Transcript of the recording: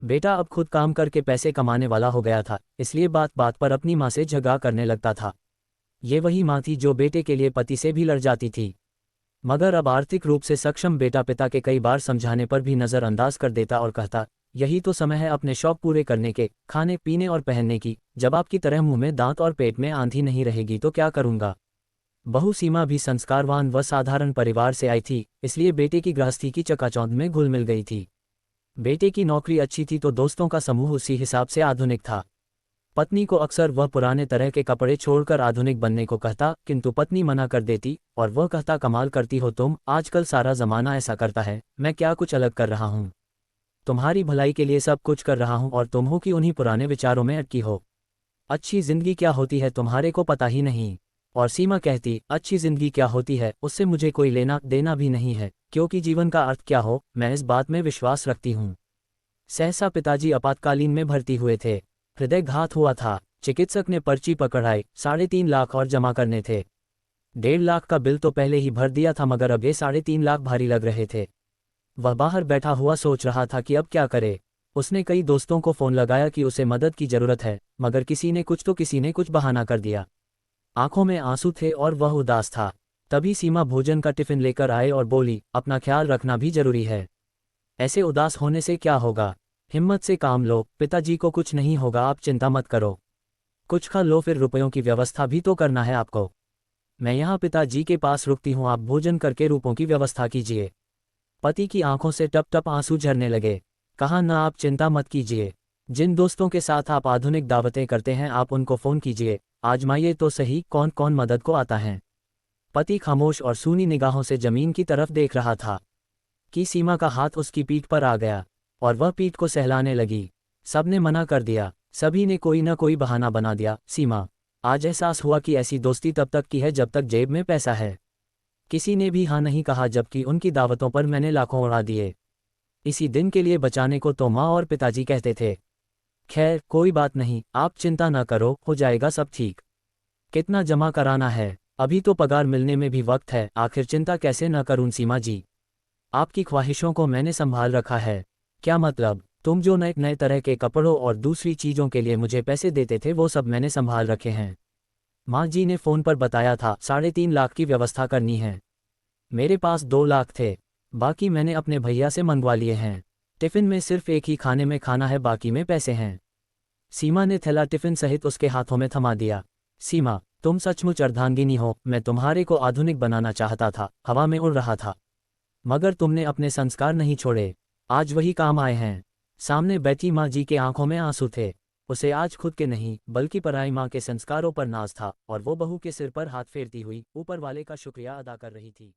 बेटा अब खुद काम करके पैसे कमाने वाला हो गया था, इसलिए बात बात पर अपनी माँ से झगड़ा करने लगता था। ये वही माँ थी जो बेटे के लिए पति से भी लड़ जाती थी। मगर अब आर्थिक रूप से सक्षम बेटा पिता के कई बार समझाने पर भी नज़रअंदाज कर देता और कहता, यही तो समय है अपने शौक पूरे करने के, खाने पीने और पहनने की। जब आपकी तरह मुंह में दांत और पेट में आंधी नहीं रहेगी तो क्या करूँगा। बहू सीमा भी संस्कारवान व साधारण परिवार से आई थी, इसलिए बेटे की गृहस्थी की चकाचौंध में घुल मिल गई थी। बेटे की नौकरी अच्छी थी तो दोस्तों का समूह उसी हिसाब से आधुनिक था। पत्नी को अक्सर वह पुराने तरह के कपड़े छोड़कर आधुनिक बनने को कहता, किंतु पत्नी मना कर देती और वह कहता, कमाल करती हो तुम, आजकल सारा जमाना ऐसा करता है, मैं क्या कुछ अलग कर रहा हूँ। तुम्हारी भलाई के लिए सब कुछ कर रहा हूँ और तुम हो कि उन्हीं पुराने विचारों में अटकी हो। अच्छी जिंदगी क्या होती है तुम्हारे को पता ही नहीं। और सीमा कहती, अच्छी जिंदगी क्या होती है उससे मुझे कोई लेना देना भी नहीं है, क्योंकि जीवन का अर्थ क्या हो मैं इस बात में विश्वास रखती हूँ। सहसा पिताजी आपातकालीन में भर्ती हुए थे। हृदयघात हुआ था। चिकित्सक ने पर्ची पकड़ाई, 3.5 लाख और जमा करने थे। 1.5 लाख का बिल तो पहले ही भर दिया था, मगर अब ये 3.5 लाख भारी लग रहे थे। वह बाहर बैठा हुआ सोच रहा था कि अब क्या करे। उसने कई दोस्तों को फ़ोन लगाया कि उसे मदद की ज़रूरत है, मगर किसी ने कुछ तो किसी ने कुछ बहाना कर दिया। आंखों में आंसू थे और वह उदास था। तभी सीमा भोजन का टिफ़िन लेकर आए और बोली, अपना ख्याल रखना भी जरूरी है। ऐसे उदास होने से क्या होगा, हिम्मत से काम लो, पिताजी को कुछ नहीं होगा, आप चिंता मत करो। कुछ खा लो, फिर रुपयों की व्यवस्था भी तो करना है आपको। मैं यहाँ पिताजी के पास रुकती हूँ, आप भोजन करके रूपों की व्यवस्था कीजिए। पति की आंखों से टप टप आंसू झरने लगे। कहा, ना आप चिंता मत कीजिए, जिन दोस्तों के साथ आप आधुनिक दावतें करते हैं आप उनको फ़ोन कीजिए, आजमाइए तो सही कौन कौन मदद को आता है। पति खामोश और सूनी निगाहों से जमीन की तरफ देख रहा था कि सीमा का हाथ उसकी पीठ पर आ गया और वह पीठ को सहलाने लगी। सबने मना कर दिया, सभी ने कोई न कोई बहाना बना दिया। सीमा, आज एहसास हुआ कि ऐसी दोस्ती तब तक की है जब तक जेब में पैसा है। किसी ने भी हाँ नहीं कहा, जबकि उनकी दावतों पर मैंने लाखों उड़ा दिए। इसी दिन के लिए बचाने को तो माँ और पिताजी कहते थे। खैर कोई बात नहीं, आप चिंता न करो, हो जाएगा सब ठीक। कितना जमा कराना है, अभी तो पगार मिलने में भी वक्त है, आखिर चिंता कैसे न करूं सीमा जी। आपकी ख्वाहिशों को मैंने संभाल रखा है। क्या मतलब, तुम जो नए नए तरह के कपड़ों और दूसरी चीज़ों के लिए मुझे पैसे देते थे वो सब मैंने संभाल रखे हैं। माँ जी ने फ़ोन पर बताया था 3.5 लाख की व्यवस्था करनी है। मेरे पास 2 लाख थे, बाकी मैंने अपने भैया से मंगवा लिए हैं। टिफ़िन में सिर्फ एक ही खाने में खाना है, बाकी में पैसे हैं। सीमा ने थैला टिफ़िन सहित उसके हाथों में थमा दिया। सीमा, तुम सचमुच अर्धांगिनी हो, मैं तुम्हारे को आधुनिक बनाना चाहता था, हवा में उड़ रहा था, मगर तुमने अपने संस्कार नहीं छोड़े, आज वही काम आए हैं। सामने बैठी माँ जी के आंखों में आंसू थे। उसे आज खुद के नहीं बल्कि पराई माँ के संस्कारों पर नाज था और वो बहू के सिर पर हाथ फेरती हुई ऊपर वाले का शुक्रिया अदा कर रही थी।